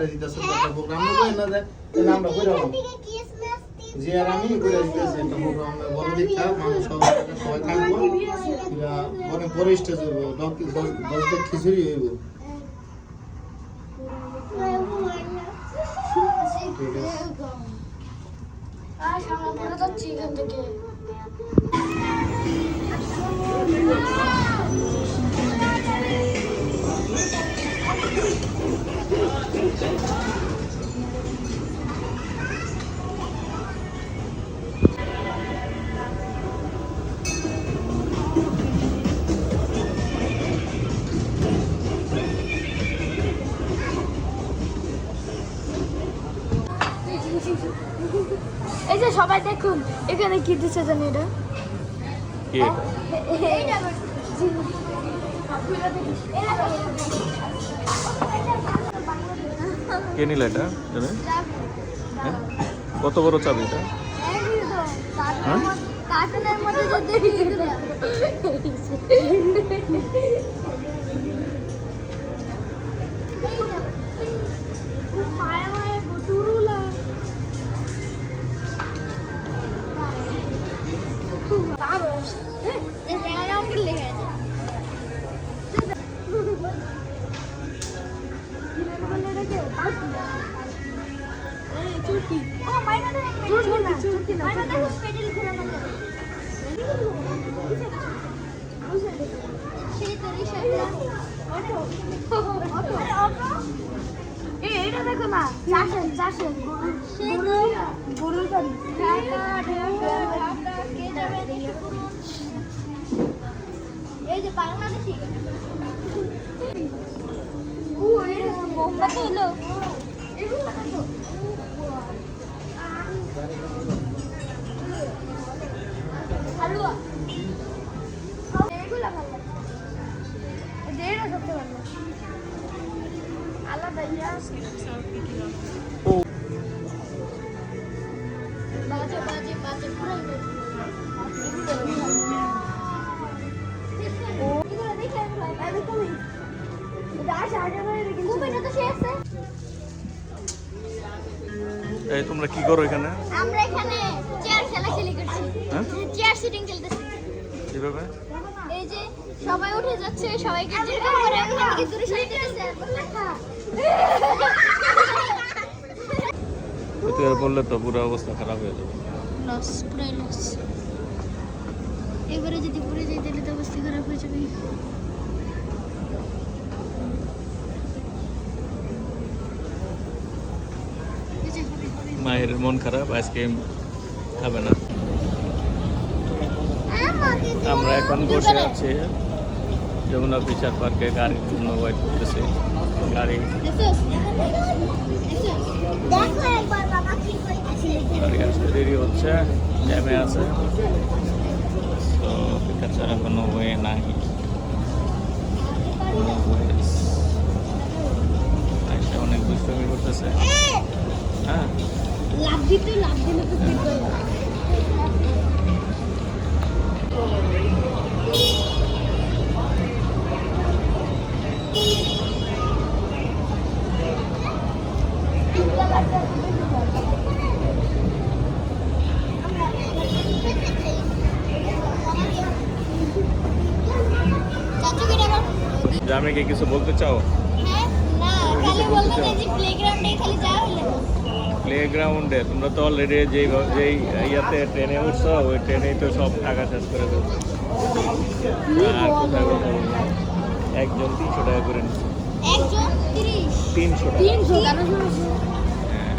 আমারে দিতেছে একটা প্রোগ্রাম কই না যায় তাহলে আমরা কইরা জি আর আমি কইরা দিতেছি একটা প্রোগ্রাম বড় দীক্ষা মানুষ সবাই থাকবো এটা অনেক বড় স্টেজ হইব 10 খিচুড়ি হইব ঠিক আছে আমরা পড়ে যাচ্ছি এখান থেকে এই যে সবাই দেখুন এখানে কি দিচ্ছে জানি এটা কি এটা কে নিল এটা জানে হ্যাঁ কত বড় চাবি এটা হ্যাঁ কার্টুনের মধ্যে যে এটা দেখো না চাষের গরুর গাড়ি এই যে বাংলাদেশি হলো হালুয়া এগুলা ভালো লাগে এটা সবচেয়ে ভালো আলাদা বাজে বাজে বাজে পুরো এই তোমরা কি করো এখানে আমরা এখানে চেয়ার খেলাখেলি করছি হ্যাঁ চেয়ার সিটিং খেলতেছি কিভাবে এই যে সবাই উঠে যাচ্ছে সবাইকে যেরকম করে ওখান থেকে দূরে সরে দিতেছে তুই আর বললে তো পুরো অবস্থা খারাপ হয়ে যাবে লস পুরাই লস এবারে যদি পড়ে যাই তাহলে তো অবস্থা খারাপ হয়ে যাবে মায়ের মন খারাপ আইসক্রিম খাবে না আমরা এখন বসে আছি যমুনা ফিচার পার্কে গাড়ির জন্য ওয়েট করতেছি গাড়ি গাড়ি আসতে দেরি হচ্ছে জ্যামে আছে তো পিকাচার এখনো ওয়ে নাই অনেক দুষ্টমি করতেছে হ্যাঁ লাভ দিলে তো ঠিক হয়ে যাবে জামে কি কিছু বলতে চাও প্লেগ্রাউন্ডে তোমরা তো অলরেডি যেই ইয়াতে ট্রেনে উঠছো ওই ট্রেনেই তো সব টাকা শেষ করে দেবো আর কোথায় কথা বলবো একজন 300 টাকা করে নিচ্ছে 300 টাকা হ্যাঁ